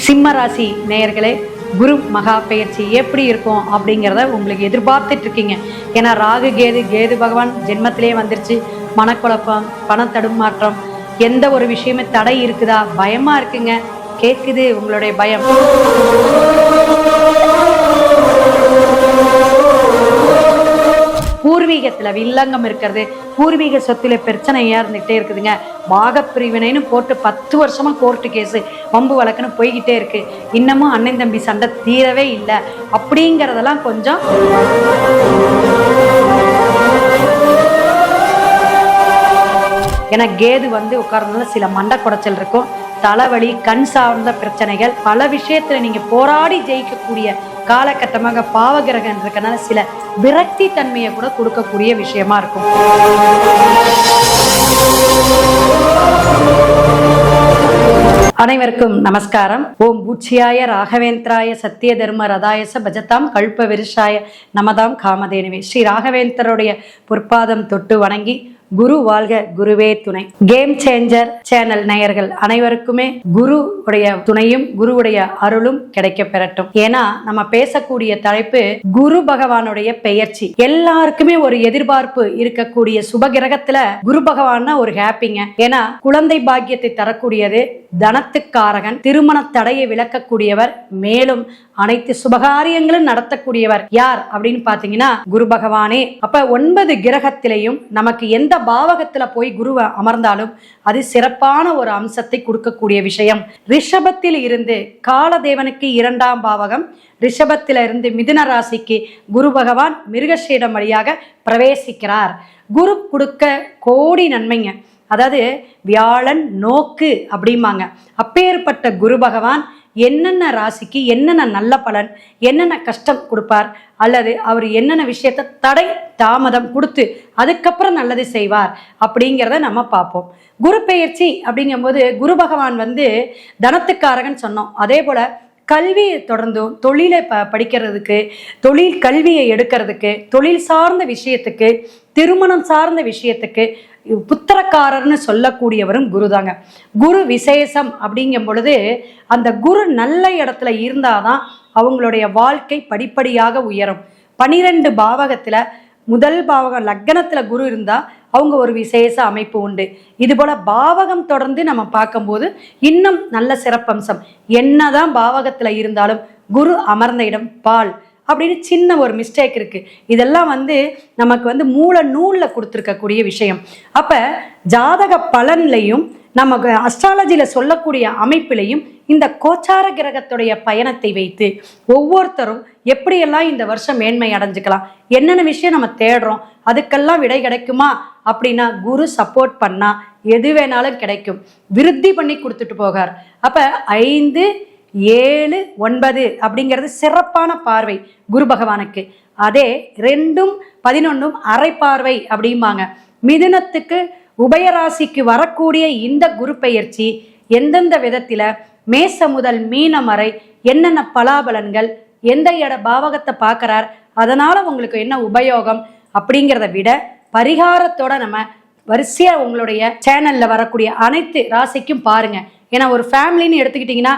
சிம்ம ராசி நேயர்களே, குரு மகா பெயர்ச்சி எப்படி இருக்கும் அப்படிங்கிறத உங்களுக்கு எதிர்பார்த்துட்டு இருக்கீங்க. ஏன்னா ராகு கேது பகவான் ஜென்மத்திலே வந்துருச்சு. மனக்குழப்பம், பண தடுமாற்றம், எந்த ஒரு விஷயமே தடை இருக்குதா, பயமா இருக்குங்க. கேட்குது உங்களுடைய பயம். பூர்வீகத்துல வில்லங்கம் இருக்கிறது, பூர்வீக சொத்துல பிரச்சனையா இருந்துகிட்டே இருக்குதுங்க. பாகப்பிரிவினைன்னு போட்டு 10 வருஷமா கோர்ட்டு கேஸு வம்பு வழக்குன்னு போய்கிட்டே இருக்கு. இன்னமும் அண்ணன் தம்பி சண்டை தீரவே இல்லை. அப்படிங்கிறதெல்லாம் கொஞ்சம் ஏன்னா கேது உட்கார்றதுனால சில மண்டை குடைச்சல் இருக்கும், தலைவலி, கண் சார்ந்த பிரச்சனைகள், பல விஷயத்துல நீங்க போராடி ஜெயிக்கக்கூடிய காலகட்டமாக பாவகிரகம் இருக்கனால சில விரக்தி தன்மையை கூட கொடுக்கக்கூடிய விஷயமா இருக்கும். அனைவருக்கும் நமஸ்காரம். ஓம் பூச்சியாய ராகவேந்திராய சத்திய தர்ம ரதாயச பஜதாம் கல்ப விருஷாய நமதாம் காமதேனுவே. ஸ்ரீ ராகவேந்தருடைய பொற்பாதம் தொட்டு வணங்கி குரு வாழ்க, குருவே துணை. கேம் சேஞ்சர் சேனல் நேயர்கள் அனைவருக்குமே குருவுடைய துணையும் குருவுடைய அருளும் கிடைக்க பெறட்டும். ஏன்னா நம்ம பேசக்கூடிய தலைப்பு குரு பகவானுடைய பெயர்ச்சி. எல்லாருக்குமே ஒரு எதிர்பார்ப்பு இருக்கக்கூடிய சுபகிரகத்துல குரு பகவான்னா ஒரு ஹாப்பிங்க. ஏன்னா குழந்தை பாக்கியத்தை தரக்கூடியது, தனத்துக்காரகன், திருமண தடையை விளக்கக்கூடியவர், மேலும் அனைத்து சுபகாரியங்களும் நடத்தக்கூடியவர் யார் அப்படின்னு பாத்தீங்கன்னா குரு பகவானே. அப்ப 9 கிரகத்திலையும் நமக்கு எந்த பாவகத்துல போய் குருவை அமர்ந்தாலும் அது சிறப்பான ஒரு அம்சத்தை கொடுக்கக்கூடிய விஷயம். ரிஷபத்தில் இருந்து காலதேவனுக்கு 2ஆம் பாவகம், ரிஷபத்தில இருந்து மிதுன ராசிக்கு குரு பகவான் மிருகஷீடம் வழியாக பிரவேசிக்கிறார். குரு கொடுக்க கோடி நன்மைங்க. அதாவது வியாழன் நோக்கு அப்படிம்பாங்க. அப்பேற்பட்ட குரு பகவான் என்னென்ன ராசிக்கு என்னென்ன நல்ல பலன், என்னென்ன கஷ்டம் கொடுப்பார், அல்லது அவர் என்னென்ன விஷயத்த தடை தாமதம் கொடுத்து அதுக்கப்புறம் நல்லது செய்வார் அப்படிங்கிறத நம்ம பார்ப்போம். குரு பெயர்ச்சி அப்படிங்கும்போது குரு பகவான் தனத்துக்காரகன் சொன்னோம். அதே போல கல்வியை தொடர்ந்தும் தொழிலை படிக்கிறதுக்கு, தொழில் கல்வியை எடுக்கிறதுக்கு, தொழில் சார்ந்த விஷயத்துக்கு, திருமணம் சார்ந்த விஷயத்துக்கு புத்திரக்காரர்னு சொல்லக்கூடியவரும் குரு தாங்க. குரு விசேஷம் அப்படிங்கும் பொழுது அந்த குரு நல்ல இடத்துல இருந்தாதான் அவங்களுடைய வாழ்க்கை படிப்படியாக உயரும். 12 பாவகத்துல முதல் பாவகம் லக்னத்துல குரு இருந்தா அவங்க ஒரு விசேஷ அமைப்பு உண்டு. இது போல பாவகம் தொடர்ந்து நம்ம பார்க்கும்போது இன்னும் நல்ல சிறப்பம்சம். என்னதான் பாவகத்துல இருந்தாலும் குரு அமர்ந்த இடம் பால் அப்படின்னு சின்ன ஒரு மிஸ்டேக் இருக்கு. இதெல்லாம் நமக்கு மூல நூல்ல கொடுத்துருக்கக்கூடிய விஷயம். அப்ப ஜாதக பலன்லையும் நமக்கு அஸ்ட்ராலஜில சொல்லக்கூடிய அமைப்பிலையும் இந்த கோச்சார கிரகத்துடைய பயணத்தை வைத்து ஒவ்வொருத்தரும் எப்படியெல்லாம் இந்த வருஷம் மேன்மை அடைஞ்சுக்கலாம், என்னென்ன விஷயம் நம்ம தேடுறோம், அதுக்கெல்லாம் விடை கிடைக்குமா அப்படின்னா குரு சப்போர்ட் பண்ணா எது வேணாலும் கிடைக்கும். விருத்தி பண்ணி கொடுத்துட்டு போகார். அப்ப 5, 7, 9 அப்படிங்கிறது சிறப்பான பார்வை குரு பகவானுக்கு. அதே 2, 11 அரை பார்வை அப்படிம்பாங்க. மிதுனத்துக்கு உபயராசிக்கு வரக்கூடிய இந்த குரு பெயர்ச்சி எந்தெந்த விதத்துல மேச முதல் மீனம் வரை என்னென்ன பலாபலன்கள், எந்த பாவகத்தை பார்க்கிறார், அதனால உங்களுக்கு என்ன உபயோகம் அப்படிங்கிறத விட பரிகாரத்தோட நம்ம வரிசையா உங்களுடைய சேனல்ல வரக்கூடிய அனைத்து ராசிக்கும் பாருங்க. ஏன்னா ஒரு ஃபேமிலின்னு எடுத்துக்கிட்டீங்கன்னா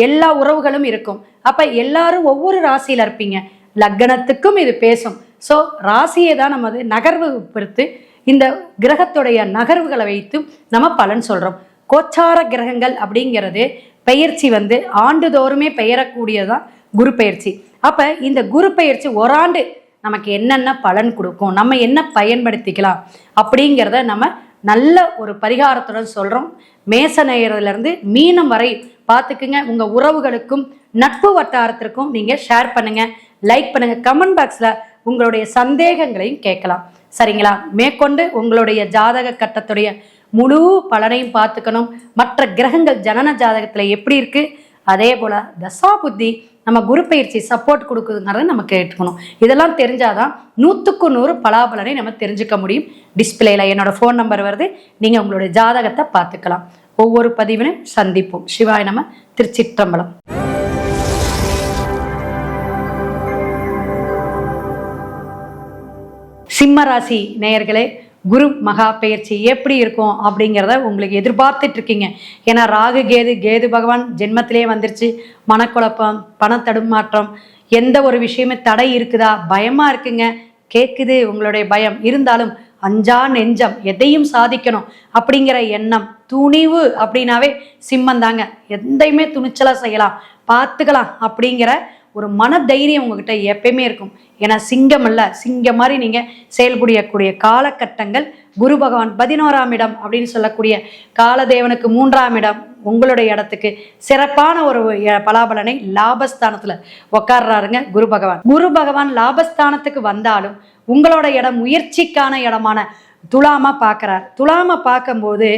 எல்லா உறவுகளும் இருக்கும். அப்ப எல்லாரும் ஒவ்வொரு ராசியில இருப்பீங்க. லக்னத்துக்கும் இது பேசும். ஸோ ராசியை தான் நம்ம நகர்வு பொறுத்து இந்த கிரகத்துடைய நகர்வுகளை வைத்து நம்ம பலன் சொல்றோம். கோச்சார கிரகங்கள் அப்படிங்கிறது பெயர்ச்சி ஆண்டுதோறுமே பெயரக்கூடியதான் குரு பெயர்ச்சி. அப்ப இந்த குரு பெயர்ச்சி ஓராண்டு நமக்கு என்னென்ன பலன் கொடுக்கும், நம்ம என்ன பயன்படுத்திக்கலாம் அப்படிங்கிறத நம்ம நல்ல ஒரு பரிகாரத்துடன் சொல்றோம். மேச நேயர்ல இருந்து மீனம் வரை பார்த்துக்குங்க. உங்க உறவுகளுக்கும் நட்பு வட்டாரத்திற்கும் நீங்க ஷேர் பண்ணுங்க, லைக் பண்ணுங்க, கமெண்ட் பாக்ஸ்ல உங்களுடைய சந்தேகங்களையும் கேட்கலாம். சரிங்களா? மேற்கொண்டு உங்களுடைய ஜாதக கட்டத்துடைய முழு பலனையும் பார்த்துக்கணும். மற்ற கிரகங்கள் ஜனன ஜாதகத்துல எப்படி இருக்கு, அதே போல தசா புத்தி நம்ம குரு பயிற்சி சப்போர்ட் கொடுக்குதுங்கிறத நம்ம கேட்டுக்கணும். இதெல்லாம் தெரிஞ்சாதான் 100க்கு 100 பலாபலனை நம்ம தெரிஞ்சுக்க முடியும். டிஸ்பிளேல என்னோட ஃபோன் நம்பர் வருது, நீங்க உங்களுடைய ஜாதகத்தை பார்த்துக்கலாம். ஒவ்வொரு பதிவினும் சந்திப்போம். சிவாய நம. திருச்சிற்றம்பலம். சிம்ம ராசி நேயர்களே, குரு மகா பெயர்ச்சி எப்படி இருக்கும் அப்படிங்கிறத உங்களுக்கு எதிர்பார்த்துட்டு இருக்கீங்க. ஏன்னா ராகு கேது பகவான் ஜென்மத்திலே வந்துருச்சு. மனக்குழப்பம், பண தடுமாற்றம், எந்த ஒரு விஷயமே தடை இருக்குதா, பயமா இருக்குங்க, கேட்குது உங்களுடைய பயம். இருந்தாலும் அஞ்சா நெஞ்சம், எதையும் சாதிக்கணும் அப்படிங்கிற எண்ணம், துணிவு அப்படின்னாவே சிம்மம் தாங்க. எந்தையுமே துணிச்சலா செய்யலாம், பார்த்துக்கலாம் அப்படிங்கிற ஒரு மன தைரியம் உங்ககிட்ட எப்பயுமே இருக்கும். ஏன்னா சிங்கம் அல்ல, சிங்கம் மாதிரி நீங்க செயல்புரியக்கூடிய காலகட்டங்கள். குரு பகவான் 11ஆம் இடம் அப்படின்னு சொல்லக்கூடிய காலதேவனுக்கு 3ஆம் இடம் உங்களுடைய இடத்துக்கு சிறப்பான ஒரு பலாபலனை லாபஸ்தானத்துல உட்கார்றாருங்க குரு பகவான். குரு பகவான் லாபஸ்தானத்துக்கு வந்தாலும் உங்களோட இடம் முயற்சிக்கான இடமான துலாமா பார்க்குறார். துலாமா பார்க்கும்போது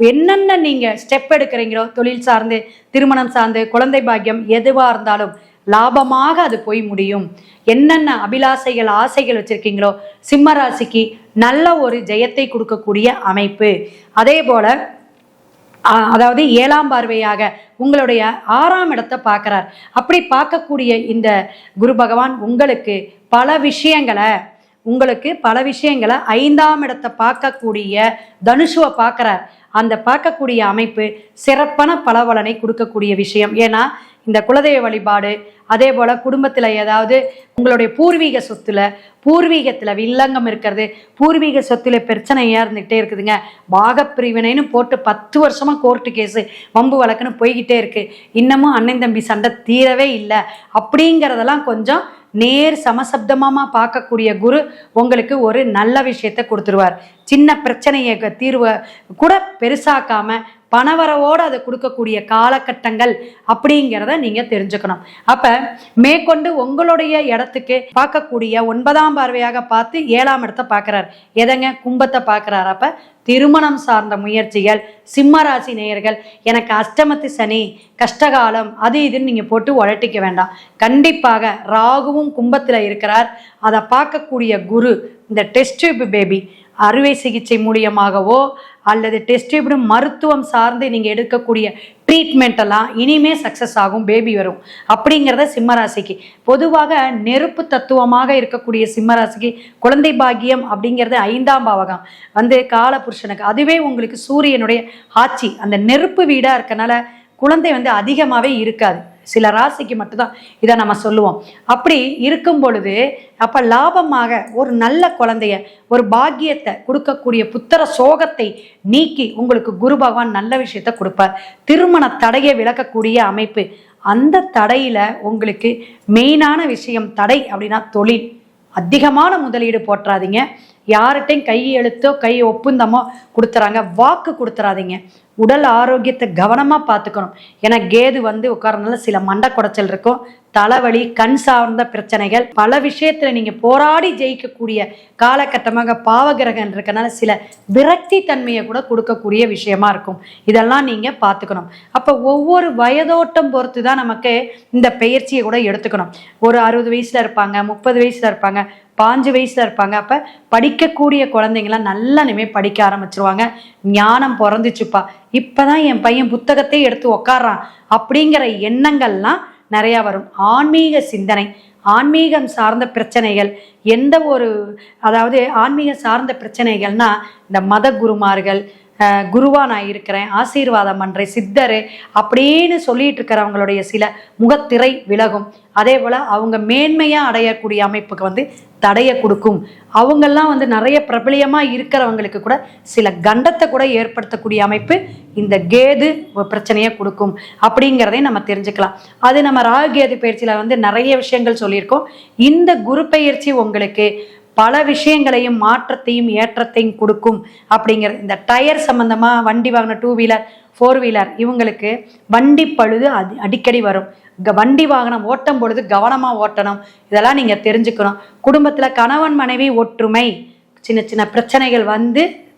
என்னென்ன நீங்கள் ஸ்டெப் எடுக்கிறீங்களோ, தொழில் சார்ந்து, திருமணம் சார்ந்து, குழந்தை பாக்கியம், எதுவாக இருந்தாலும் லாபமாக அது போய் முடியும். என்னென்ன அபிலாசைகள், ஆசைகள் வச்சிருக்கீங்களோ சிம்ம ராசிக்கு நல்ல ஒரு ஜெயத்தை கொடுக்கக்கூடிய அமைப்பு. அதே போல அதாவது 7ஆம் பார்வையாக உங்களுடைய 6ஆம் இடத்தை பார்க்குறார். அப்படி பார்க்கக்கூடிய இந்த குரு பகவான் உங்களுக்கு பல விஷயங்களை 5ஆம் இடத்தை பார்க்கக்கூடிய தனுஷுவை பார்க்குறார். அந்த பார்க்கக்கூடிய அமைப்பு சிறப்பான பலவலனை கொடுக்கக்கூடிய விஷயம். ஏன்னா இந்த குலதெய்வ வழிபாடு, அதே போல் குடும்பத்தில் ஏதாவது உங்களுடைய பூர்வீகத்தில் வில்லங்கம் இருக்கிறது, பூர்வீக சொத்துல பிரச்சனையாக இருந்துகிட்டே இருக்குதுங்க, பாகப்பிரிவினைன்னு போட்டு 10 வருஷமாக கோர்ட்டு கேஸு வம்பு வழக்குன்னு போய்கிட்டே இருக்கு, இன்னமும் அண்ணன் தம்பி சண்டை தீரவே இல்லை அப்படிங்கிறதெல்லாம் கொஞ்சம் நேர் சமசப்தமாக பார்க்கக்கூடிய குரு உங்களுக்கு ஒரு நல்ல விஷயத்தை கொடுத்துருவார். சின்ன பிரச்சனையை தீர்வை கூட பெருசாக்காம பணவரவோடு அதை கொடுக்கக்கூடிய காலகட்டங்கள் அப்படிங்கிறத நீங்கள் தெரிஞ்சுக்கணும். அப்போ மேற்கொண்டு உங்களுடைய இடத்துக்கு பார்க்கக்கூடிய 9ஆம் பார்வையாக பார்த்து 7ஆம் இடத்தை பார்க்குறார். எதங்க? கும்பத்தை பார்க்குறார். அப்போ திருமணம் சார்ந்த முயற்சிகள், சிம்மராசி நேயர்கள், எனக்கு அஷ்டமத்து சனி, கஷ்டகாலம், அது இதுன்னு நீங்கள் போட்டு உழட்டிக்க வேண்டாம். கண்டிப்பாக ராகுவும் கும்பத்தில் இருக்கிறார். அதை பார்க்கக்கூடிய குரு இந்த டெஸ்ட் டியூப் பேபி அறுவை சிகிச்சை மூலியமாகவோ அல்லது டெஸ்ட் டியூப் மருத்துவம் சார்ந்து நீங்கள் எடுக்கக்கூடிய ட்ரீட்மெண்ட் எல்லாம் இனிமே சக்ஸஸ் ஆகும், பேபி வரும் அப்படிங்கிறத சிம்மராசிக்கு. பொதுவாக நெருப்பு தத்துவமாக இருக்கக்கூடிய சிம்மராசிக்கு குழந்தை பாக்கியம் அப்படிங்கிறது 5ஆம் பாவகம் காலபுருஷனுக்கு. அதுவே உங்களுக்கு சூரியனுடைய ஆட்சி, அந்த நெருப்பு வீடாக இருக்கனால குழந்தை அதிகமாகவே இருக்காது. சில ராசிக்கு மட்டும்தான் இதை நம்ம சொல்லுவோம். அப்படி இருக்கும் பொழுது அப்போ லாபமாக ஒரு நல்ல குழந்தைய, ஒரு பாக்கியத்தை கொடுக்கக்கூடிய புத்திர சோகத்தை நீக்கி உங்களுக்கு குரு பகவான் நல்ல விஷயத்தை கொடுப்பார். திருமண தடையை விளக்கக்கூடிய அமைப்பு. அந்த தடையில உங்களுக்கு மெயினான விஷயம் தடை அப்படின்னா தொழில். அதிகமான முதலீடு போட்டுறாதீங்க. யார்கிட்டையும் கை எழுத்தோ கை ஒப்பந்தமோ கொடுத்துறாங்க, வாக்கு கொடுத்துறாதீங்க. உடல் ஆரோக்கியத்தை கவனமாக பார்த்துக்கணும். ஏன்னா கேது உட்காரனால சில மண்டை குடைச்சல் இருக்கும், தலைவலி, கண் சார்ந்த பிரச்சனைகள், பல விஷயத்தில் நீங்கள் போராடி ஜெயிக்கக்கூடிய காலகட்டமாக பாவகிரகம் இருக்கனால சில விரக்தி தன்மையை கூட கொடுக்கக்கூடிய விஷயமா இருக்கும். இதெல்லாம் நீங்கள் பார்த்துக்கணும். அப்போ ஒவ்வொரு வயதோட்டம் பொறுத்து தான் நமக்கு இந்த பயிற்சியை கூட எடுத்துக்கணும். ஒரு 60 வயசில் இருப்பாங்க, 30 வயசில் இருப்பாங்க, 5 வயசுல இருப்பாங்க. அப்ப படிக்கக்கூடிய குழந்தைங்களாம் நல்லா இனிமேல் படிக்க ஆரம்பிச்சிருவாங்க. ஞானம் பிறந்துச்சுப்பா, இப்பதான் என் பையன் புத்தகத்தை எடுத்து உக்காடுறான் அப்படிங்கிற எண்ணங்கள்லாம் நிறைய வரும். ஆன்மீக சிந்தனை, ஆன்மீகம் சார்ந்த பிரச்சனைகள், எந்த ஒரு ஆன்மீக சார்ந்த பிரச்சனைகள்னா இந்த மத குருமார்கள், குருவா நான் இருக்கிறேன், ஆசீர்வாதம் பண்ணுறேன், சித்தரு அப்படின்னு சொல்லிட்டு இருக்கிறவங்களுடைய சில முகத்திரை விலகும். அதே போல் அவங்க மேன்மையாக அடையக்கூடிய அமைப்புக்கு தடையை கொடுக்கும். அவங்கெல்லாம் நிறைய பிரபலியமாக இருக்கிறவங்களுக்கு கூட சில கண்டத்தை கூட ஏற்படுத்தக்கூடிய அமைப்பு இந்த கேது பிரச்சனையை கொடுக்கும் அப்படிங்கிறதையும் நம்ம தெரிஞ்சுக்கலாம். அது நம்ம ராகு கேது பயிற்சியில் நிறைய விஷயங்கள் சொல்லியிருக்கோம். இந்த குரு பயிற்சி உங்களுக்கு பல விஷயங்களையும் மாற்றத்தையும் ஏற்றத்தையும் கொடுக்கும் அப்படிங்கிற இந்த டயர் சம்பந்தமாக வண்டி வாங்கின 2 வீலர் 4 வீலர் இவங்களுக்கு வண்டி பழுது அடிக்கடி வரும். வண்டி வாகனம் ஓட்டும் பொழுது கவனமாக ஓட்டணும். இதெல்லாம் நீங்கள் தெரிஞ்சுக்கணும். குடும்பத்தில் கணவன் மனைவி ஒற்றுமை, சின்ன சின்ன பிரச்சனைகள்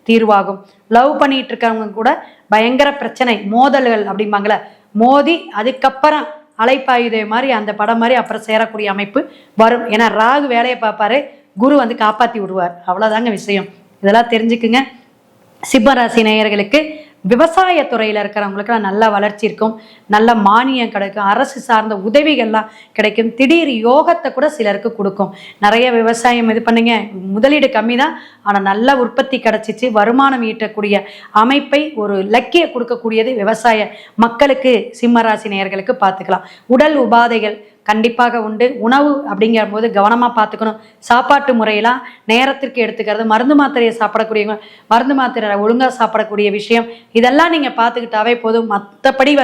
தீர்வாகும். லவ் பண்ணிட்டு இருக்கவங்க கூட பயங்கர பிரச்சனை, மோதல்கள் அப்படிம்பாங்களே, மோதி அதுக்கப்புறம் அலைப்பாயுதே மாதிரி அந்த படம் மாதிரி அப்புறம் சேரக்கூடிய அமைப்பு வரும். ஏன்னா ராகு வேலையை பார்ப்பாரு, குரு காப்பாற்றி விடுவார். அவ்வளோதாங்க விஷயம். இதெல்லாம் தெரிஞ்சுக்குங்க. சிம்மராசி நேயர்களுக்கு விவசாயத்துறையில் இருக்கிறவங்களுக்குலாம் நல்ல வளர்ச்சி இருக்கும், நல்ல மானியம் கிடைக்கும், அரசு சார்ந்த உதவிகள்லாம் கிடைக்கும், திடீர் யோகத்தை கூட சிலருக்கு கொடுக்கும். நிறைய விவசாயம் இது பண்ணுங்க, முதலீடு கம்மி தான், ஆனால் நல்ல உற்பத்தி கிடைச்சிச்சு, வருமானம் ஈட்டக்கூடிய அமைப்பை ஒரு லக்கிய கொடுக்கக்கூடியது விவசாய மக்களுக்கு, சிம்மராசி நேயர்களுக்கு பார்த்துக்கலாம். உடல் உபாதைகள் கண்டிப்பாக உண்டு. உணவு அப்படிங்கிற போது கவனமாக பார்த்துக்கணும். சாப்பாட்டு முறையெல்லாம் நேரத்திற்கு எடுத்துக்கிறது, மருந்து மாத்திரையை சாப்பிடக்கூடியவங்க மருந்து மாத்திரை ஒழுங்காக சாப்பிடக்கூடிய விஷயம், இதெல்லாம் நீங்கள் பார்த்துக்கிட்டாவே போதும். மற்றபடி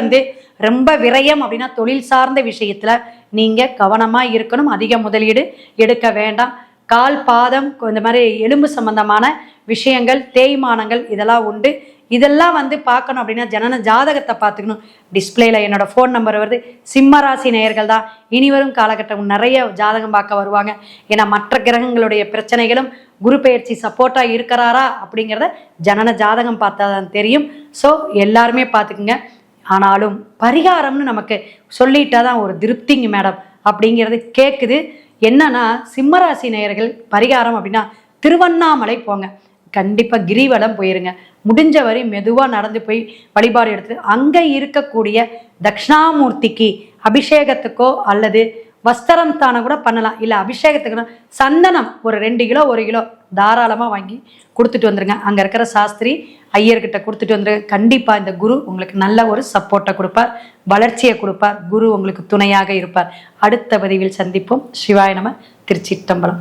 ரொம்ப விரயம் அப்படின்னா தொழில் சார்ந்த விஷயத்தில் நீங்கள் கவனமாக இருக்கணும். அதிக முதலீடு எடுக்க வேண்டாம். கால் பாதம் இந்த மாதிரி எலும்பு சம்பந்தமான விஷயங்கள், தேய்மானங்கள் இதெல்லாம் உண்டு. இதெல்லாம் பார்க்கணும் அப்படின்னா ஜனன ஜாதகத்தை பார்த்துக்கணும். டிஸ்பிளேல என்னோட ஃபோன் நம்பர் வருது. சிம்மராசி நேயர்கள் தான் இனி வரும் காலகட்டம் நிறைய ஜாதகம் பார்க்க வருவாங்க. ஏன்னா மற்ற கிரகங்களுடைய பிரச்சனைகளும் குரு பெயர்ச்சி சப்போர்ட்டாக இருக்கிறாரா அப்படிங்கிறத ஜனன ஜாதகம் பார்த்தா தான் தெரியும். ஸோ எல்லாருமே பார்த்துக்குங்க. ஆனாலும் பரிகாரம்னு நமக்கு சொல்லிட்டா தான் ஒரு திருப்திங்க மேடம் அப்படிங்கிறது கேட்குது. என்னன்னா சிம்மராசி நேயர்கள் பரிகாரம் அப்படின்னா திருவண்ணாமலை போங்க, கண்டிப்பாக கிரிவலம் போயிருங்க. முடிஞ்ச வரை மெதுவாக நடந்து போய் வழிபாடு எடுத்துட்டு அங்கே இருக்கக்கூடிய தட்சிணாமூர்த்திக்கு அபிஷேகத்துக்கோ அல்லது வஸ்திரம் தானம் கூட பண்ணலாம். இல்லை அபிஷேகத்துக்குன்னா சந்தனம் ஒரு 2 கிலோ 1 கிலோ தாராளமாக வாங்கி கொடுத்துட்டு வந்துருங்க. அங்கே இருக்கிற சாஸ்திரி ஐயர்கிட்ட கொடுத்துட்டு வந்துருங்க. கண்டிப்பாக இந்த குரு உங்களுக்கு நல்ல ஒரு சப்போர்ட்டை கொடுப்பார், வளர்ச்சியை கொடுப்பார். குரு உங்களுக்கு துணையாக இருப்பார். அடுத்த பதிவில் சந்திப்போம். சிவாய நம. திருச்சிற்றம்பலம்.